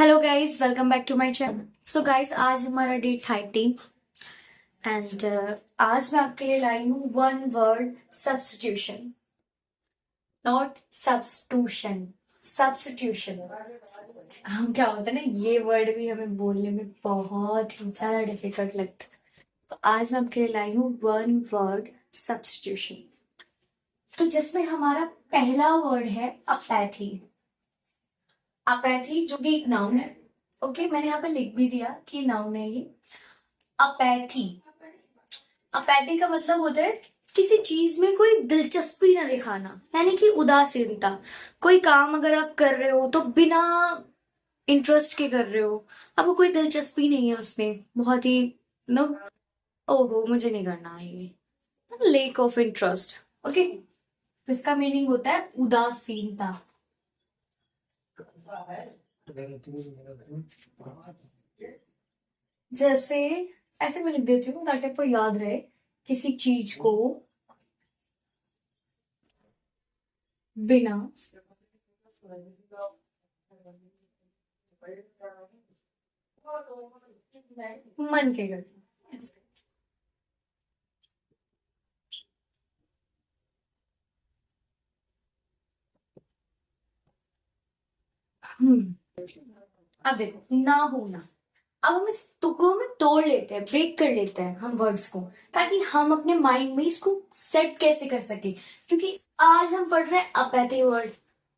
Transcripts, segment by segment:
Hello guys, welcome back to my channel. So guys, आज हमारा day 13 and आज मैं आपके लिए लाई हूँ one word substitution, not substitution, substitution. हम क्या होता है ना, ये वर्ड भी हमें बोलने में बहुत ही ज्यादा डिफिकल्ट लगता है। तो आज मैं आपके लिए लाई हूँ वन वर्ड सब्स्टिट्यूशन, तो जिसमें हमारा पहला वर्ड है अपैथी। अपैथी जो कि एक नाउन है। ओके, मैंने यहाँ पे लिख भी दिया कि नाउन है ये। अपैथी, अपैथी का मतलब होता है किसी चीज में कोई दिलचस्पी ना दिखाना, यानी कि उदासीनता। कोई काम अगर आप कर रहे हो तो बिना इंटरेस्ट के कर रहे हो, आपको कोई दिलचस्पी नहीं है उसमें, बहुत ही नो, ओहो मुझे नहीं करना है ये, लेक ऑफ इंटरेस्ट। ओके, इसका मीनिंग होता है उदासीनता। जैसे ऐसे मैं लिख देती हूँ ताकि आपको याद रहे, किसी चीज को बिना मन के करना। अब देखो, ना होना। अब हम इस टुकड़ों में तोड़ लेते हैं, ब्रेक कर लेते हैं हम वर्ड्स को, ताकि हम अपने माइंड में इसको सेट कैसे कर सके। क्योंकि आज हम पढ़ रहे हैं अपैथी वर्ड,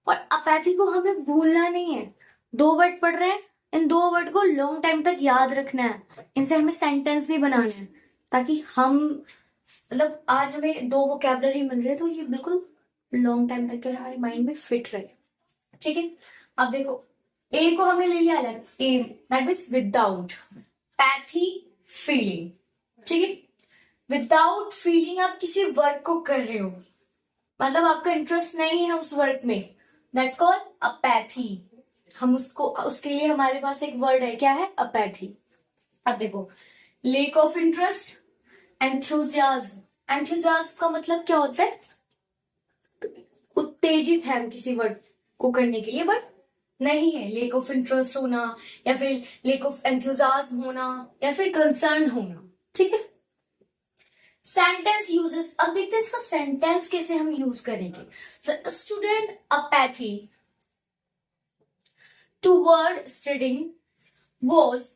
और अपैथी को हमें भूलना नहीं है। दो वर्ड पढ़ रहे हैं, इन दो वर्ड को लॉन्ग टाइम तक याद रखना है, इनसे हमें सेंटेंस भी बनाना है, ताकि हम मतलब आज हमें दो वोकैबलरी मिल रहे हैं तो ये बिल्कुल लॉन्ग टाइम तक के लिए हमारे माइंड में फिट रहे। ठीक है, अब देखो, ए को हमने ले लिया अलग, A that means without. Pathy, feeling. ठीक है, विदाउट फीलिंग आप किसी वर्क को कर रहे हो, मतलब आपका इंटरेस्ट नहीं है उस वर्क में, दैट्स कॉल्ड अपैथी। हम उसको, उसके लिए हमारे पास एक वर्ड है, क्या है? अपैथी। अब देखो, lake of interest, enthusiasm. Enthusiasm का मतलब क्या होता है? उत्तेजित है हम किसी वर्क को करने के लिए, बट नहीं है लेक ऑफ इंटरेस्ट होना, या फिर लेक ऑफ एंथुजियाज्म होना, या फिर कंसर्न होना। ठीक है, सेंटेंस यूजेस। अब देखते हैं इसका सेंटेंस कैसे हम यूज करेंगे। Student apathy toward studying was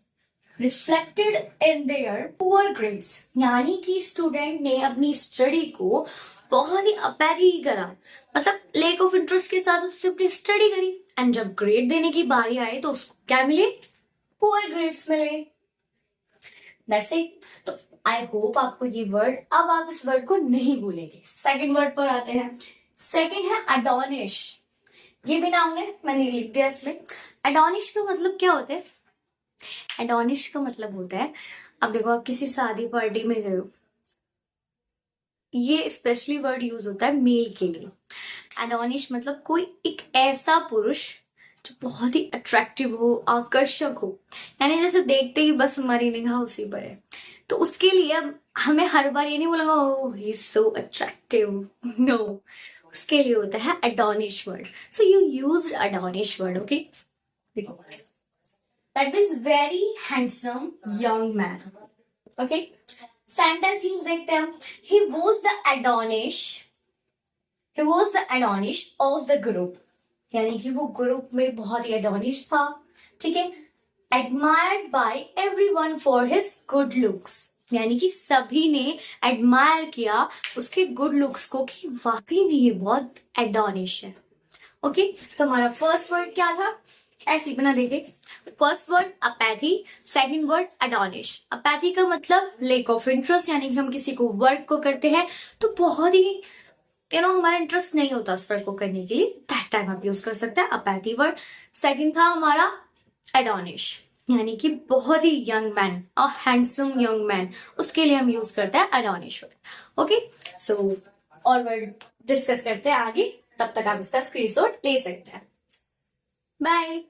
reflected in their poor grades. यानी कि स्टूडेंट ने अपनी स्टडी को बहुत ही अपैथी करा, मतलब लेक ऑफ इंटरेस्ट के साथ उसने अपनी स्टडी करी, एंड जब ग्रेड देने की बारी आई तो उसको क्या मिले? पुअर ग्रेड्स मिले। That's it. तो आई होप आपको ये वर्ड, अब आप इस वर्ड को नहीं भूलेंगे। सेकंड वर्ड पर आते हैं। सेकंड है अडोनिश। ये भी नाउन है, मैंने लिख दिया इसमें। अडोनिश का मतलब क्या होता है? एडोनिश का मतलब होता है, अब देखो आप किसी शादी पार्टी में गए हो, ये स्पेशली वर्ड यूज होता है मेल के लिए। एडोनिश मतलब कोई एक ऐसा पुरुष जो बहुत ही अट्रैक्टिव हो, आकर्षक हो, यानी जैसे देखते ही बस हमारी निगाह उसी पर है। तो उसके लिए अब हमें हर बार ये नहीं बोलेगा oh he is so attractive, no, उसके लिए होता है Adonis word. So you used Adonis word, okay. That means very handsome young man. Okay. Sentence use देखते हैं। He was the Adonis. He was the Adonis of the group. यानी कि वो group में बहुत ही एडोनिश था। ठीक है। Admired by everyone for his good looks. यानी कि सभी ने एडमायर किया उसके गुड लुक्स को, कि वाकई में ये बहुत एडोनिश है। ओके, तो हमारा फर्स्ट वर्ड क्या था? ऐसे ही बना देंगे। First word apathy, second word Adonis. Apathy का मतलब लेक ऑफ इंटरेस्ट, यानी कि हम किसी को वर्क को करते हैं तो बहुत ही हमारा इंटरेस्ट नहीं होता उस वर्क को करने के लिए, दैट टाइम आप यूज कर सकते हैं अपैथी वर्ड। सेकंड था हमारा एडोनिश, यानी कि बहुत ही young man, a handsome young man, उसके लिए हम यूज करते हैं एडोनिश वर्ड। ओके, सो और वर्ड डिस्कस करते हैं आगे, तब तक आप इसका स्क्रीनशॉट ले सकते हैं। बाय।